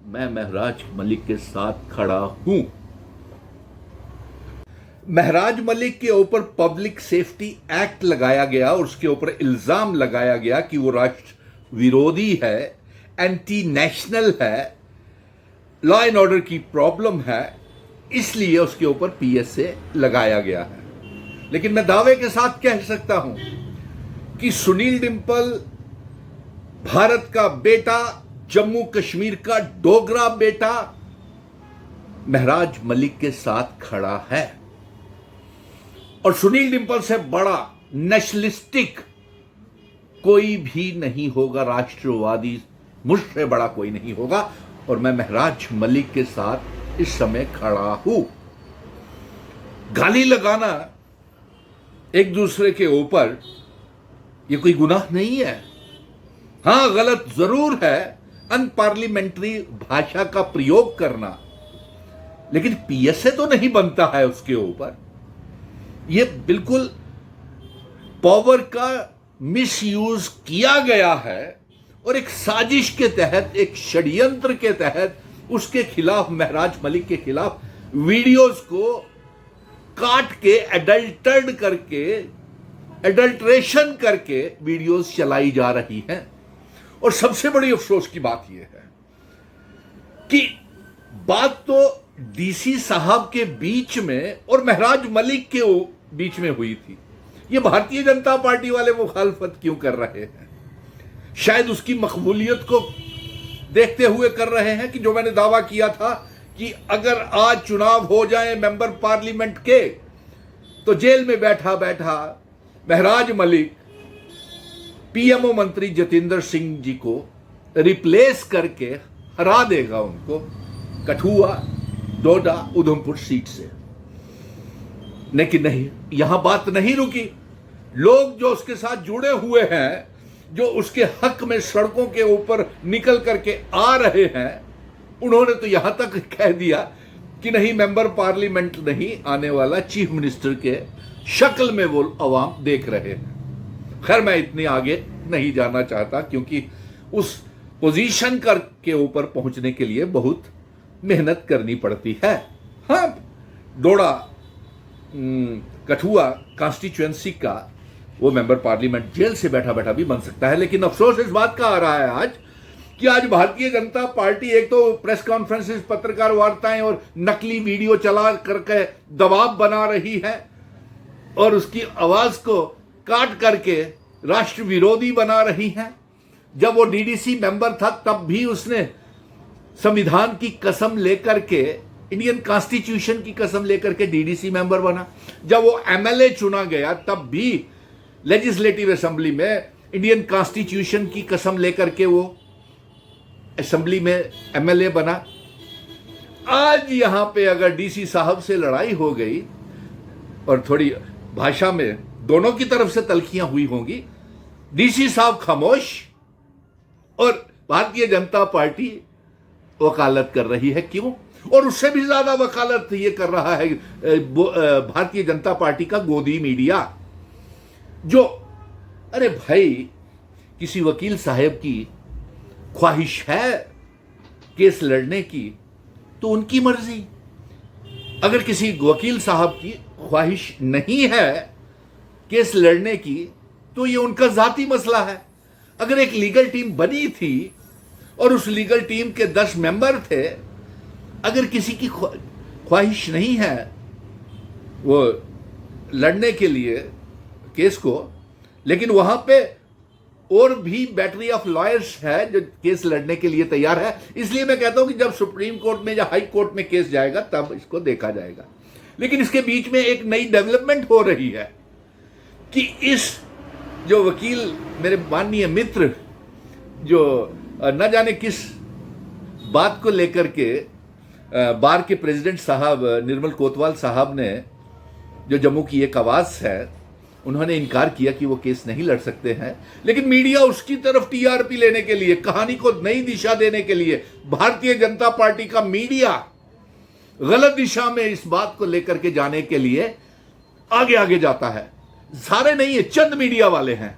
मैं महराज मलिक के साथ खड़ा हूं। महराज मलिक के ऊपर पब्लिक सेफ्टी एक्ट लगाया गया और उसके ऊपर इल्जाम लगाया गया कि वो राष्ट्र विरोधी है, एंटी नेशनल है, लॉ एंड ऑर्डर की प्रॉब्लम है, इसलिए उसके ऊपर पीएसए लगाया गया है। लेकिन मैं दावे के साथ कह सकता हूं कि सुनील डिंपल भारत का बेटा, जम्मू कश्मीर का डोगरा बेटा महराज मलिक के साथ खड़ा है। और सुनील डिंपल से बड़ा नेशनलिस्टिक कोई भी नहीं होगा, राष्ट्रवादी मुझसे बड़ा कोई नहीं होगा। और मैं महराज मलिक के साथ इस समय खड़ा हूं। गाली लगाना एक दूसरे के ऊपर ये कोई गुनाह नहीं है। हां, गलत जरूर है अनपार्लियामेंट्री भाषा का प्रयोग करना, लेकिन पीएसए तो नहीं बनता है उसके ऊपर। यह बिल्कुल पावर का मिसयूज किया गया है और एक साजिश के तहत, एक षड्यंत्र के तहत उसके खिलाफ, महराज मलिक के खिलाफ वीडियोस को काट के एडल्ट्रेशन करके वीडियोस चलाई जा रही हैं। और सबसे बड़ी अफसोस की बात यह है कि बात तो डीसी साहब के बीच में और महराज मलिक के बीच में हुई थी। ये भारतीय जनता पार्टी वाले मुखालफत क्यों कर रहे हैं? शायद उसकी मकबूलियत को देखते हुए कर रहे हैं कि जो मैंने दावा किया था कि अगर आज चुनाव हो जाए मेंबर पार्लियामेंट के, तो जेल में बैठा बैठा महराज मलिक पीएमओ मंत्री जतेंद्र सिंह जी को रिप्लेस करके हरा देगा उनको कठुआ, डोडा, उधमपुर सीट से। लेकिन नहीं, यहां बात नहीं रुकी। लोग जो उसके साथ जुड़े हुए हैं, जो उसके हक में सड़कों के ऊपर निकल करके आ रहे हैं, उन्होंने तो यहां तक कह दिया कि नहीं, मेंबर पार्लियामेंट नहीं आने वाला, चीफ मिनिस्टर के शक्ल में वो अवाम देख रहे हैं। खैर, मैं इतने आगे नहीं जाना चाहता क्योंकि उस पोजीशन के ऊपर पहुंचने के लिए बहुत मेहनत करनी पड़ती है। हाँ, डोडा कठुआ कॉन्स्टिट्यूएंसी का वो मेंबर पार्लियामेंट जेल से बैठा बैठा भी बन सकता है। लेकिन अफसोस इस बात का आ रहा है आज कि आज भारतीय जनता पार्टी एक तो प्रेस कॉन्फ्रेंसेस, पत्रकार वार्ताएं और नकली वीडियो चला करके दबाव बना रही है और उसकी आवाज को काट करके राष्ट्र विरोधी बना रही है। जब वो डीडीसी मेंबर था तब भी उसने संविधान की कसम लेकर के, इंडियन कॉन्स्टिट्यूशन की कसम लेकर के डीडीसी मेंबर बना। जब वो एमएलए चुना गया तब भी लेजिस्लेटिव असेंबली में इंडियन कॉन्स्टिट्यूशन की कसम लेकर के वो असेंबली में एमएलए बना। आज यहां पे अगर डीसी साहब से लड़ाई हो गई और थोड़ी भाषा में दोनों की तरफ से तलखियां हुई होंगी, डीसी साहब खामोश और भारतीय जनता पार्टी वकालत कर रही है। क्यों? और उससे भी ज्यादा वकालत ये कर रहा है भारतीय जनता पार्टी का गोदी मीडिया, जो, अरे भाई, किसी वकील साहब की ख्वाहिश है केस लड़ने की तो उनकी मर्जी। अगर किसी वकील साहब की ख्वाहिश नहीं है केस लड़ने की तो ये उनका जाती मसला है। अगर एक लीगल टीम बनी थी और उस लीगल टीम के 10 मेंबर थे, अगर किसी की ख्वाहिश नहीं है वो लड़ने के लिए केस को, लेकिन वहां पे और भी बैटरी ऑफ लॉयर्स है जो केस लड़ने के लिए तैयार है, इसलिए मैं कहता हूं कि जब सुप्रीम कोर्ट में या हाई कोर्ट में केस जाएगा तब इसको देखा जाएगा। लेकिन इसके बीच में एक नई डेवलपमेंट हो रही है कि इस जो वकील, मेरे माननीय मित्र, जो न जाने किस बात को लेकर के बार के प्रेसिडेंट साहब निर्मल कोतवाल साहब ने, जो जम्मू की एक आवाज है, उन्होंने इनकार किया कि वो केस नहीं लड़ सकते हैं। लेकिन मीडिया उसकी तरफ टीआरपी लेने के लिए, कहानी को नई दिशा देने के लिए, भारतीय जनता पार्टी का मीडिया गलत दिशा में इस बात को लेकर के जाने के लिए आगे आगे जाता है। सारे नहीं है, चंद मीडिया वाले हैं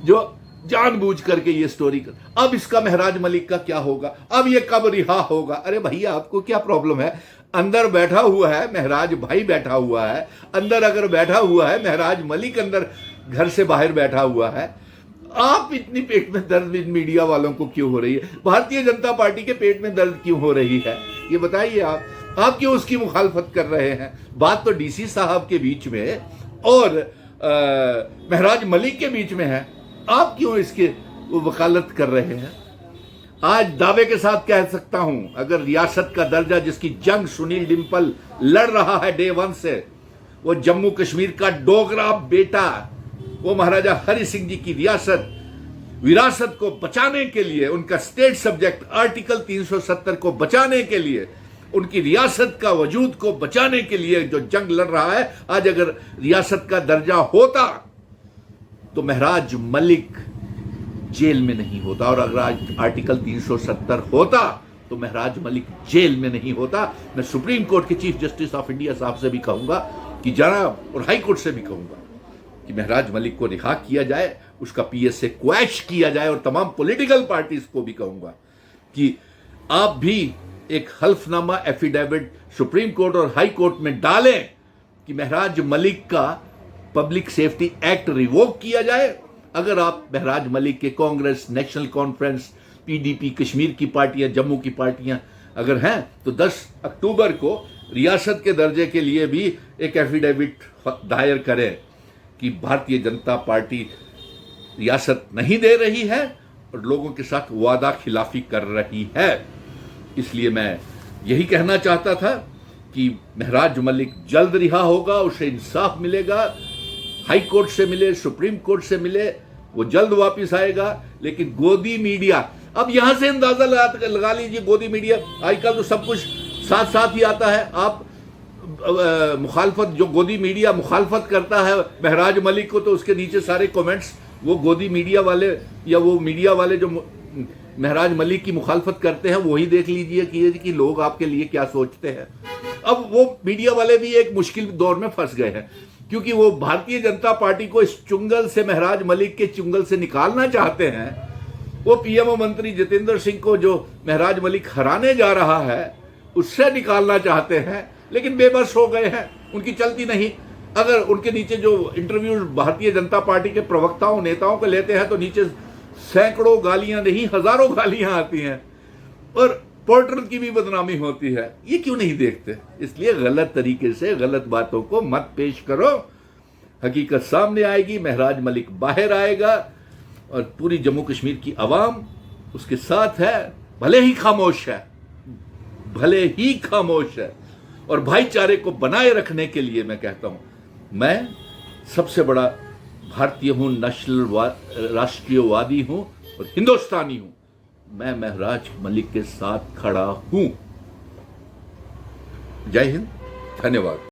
जो जानबूझ करके ये स्टोरी कर। अब इसका महराज मलिक का क्या होगा, अब ये कब रिहा होगा? अरे भैया आपको क्या प्रॉब्लम है? अंदर बैठा हुआ है महराज भाई, बैठा हुआ है अंदर, अगर बैठा हुआ है महराज मलिक अंदर घर से बाहर बैठा हुआ है, आप इतनी पेट में दर्द इन मीडिया वालों को क्यों हो रही है? भारतीय जनता पार्टी के पेट में दर्द क्यों हो रही है ये बताइए। आप क्यों उसकी मुखालफत कर रहे हैं? बात तो डीसी साहब के बीच में और महराज मलिक के बीच में है, आप क्यों इसके वकालत कर रहे हैं? आज दावे के साथ कह सकता हूं, अगर रियासत का दर्जा जिसकी जंग सुनील डिम्पल लड़ रहा है डे 1 से, वो जम्मू कश्मीर का डोगरा बेटा, वो महाराजा हरि सिंह जी की विरासत को बचाने के लिए, उनका स्टेट सब्जेक्ट आर्टिकल 370 को बचाने के लिए, उनकी रियासत का वजूद को बचाने के लिए जो जंग लड़ रहा है, आज अगर रियासत का दर्जा होता तो महराज मलिक जेल में नहीं होता, और अगर आज आर्टिकल 370 होता तो महराज मलिक जेल में नहीं होता। मैं सुप्रीम कोर्ट के चीफ जस्टिस ऑफ इंडिया साहब से भी कहूंगा कि जनाब, और हाई कोर्ट से भी कहूंगा कि महराज मलिक को रिहा किया जाए, उसका पीएस से क्वैश किया जाए, और तमाम पॉलिटिकल पार्टीज को भी कहूंगा कि आप भी एक हल्फनामा एफिडेविट सुप्रीम कोर्ट और हाई कोर्ट में डालें कि महराज मलिक का पब्लिक सेफ्टी एक्ट रिवोक किया जाए। अगर आप महराज मलिक के Congress, national conference, PDP, Kashmir की पार्टियां, जम्मू की पार्टियां अगर हैं, तो 10 अक्टूबर को रियासत के दर्जे के लिए भी एक एफिडेविट दायर करें कि भारतीय जनता पार्टी रियासत नहीं दे रही है और लोगों के साथ वादा खिलाफी कर रही है। इसलिए मैं यही कहना चाहता था कि महराज मलिक जल्द रिहा होगा, उसे इंसाफ मिलेगा, हाई कोर्ट से मिले, सुप्रीम कोर्ट से मिले, वो जल्द वापस आएगा। लेकिन गोदी मीडिया, अब यहां से अंदाजा लगा लीजिए, गोदी मीडिया आजकल तो सब कुछ साथ साथ ही आता है। आप मुखालफत, जो गोदी मीडिया मुखालफत करता है महराज मलिक को, तो उसके नीचे सारे कमेंट्स वो गोदी मीडिया वाले या वो मीडिया वाले जो महराज मलिक की मुखालफत करते हैं, वही देख लीजिए कि लोग आपके लिए क्या सोचते हैं। अब वो मीडिया वाले भी एक मुश्किल दौर में फंस गए हैं, क्योंकि वो भारतीय जनता पार्टी को इस चुंगल से, महराज मलिक के चुंगल से निकालना चाहते हैं। वो पीएमओ मंत्री जितेंद्र सिंह को, जो महराज मलिक हराने जा रहा है, उससे निकालना चाहते हैं, लेकिन बेबस हो गए हैं, उनकी चलती नहीं। अगर उनके नीचे जो इंटरव्यू भारतीय जनता पार्टी के प्रवक्ताओं, नेताओं को लेते हैं, तो नीचे सैकड़ों गालियां नहीं, हजारों गालियां आती हैं, और पोर्टल की भी बदनामी होती है। ये क्यों नहीं देखते? इसलिए गलत तरीके से गलत बातों को मत पेश करो, हकीकत सामने आएगी, महराज मलिक बाहर आएगा, और पूरी जम्मू कश्मीर की आवाम उसके साथ है, भले ही खामोश है, भले ही खामोश है। और भाईचारे को बनाए रखने के लिए मैं कहता हूं, मैं सबसे बड़ा भारतीय हूं, राष्ट्रीयवादी हूं और हिंदुस्तानी हूं। मैं महराज मलिक के साथ खड़ा हूं। जय हिंद, धन्यवाद।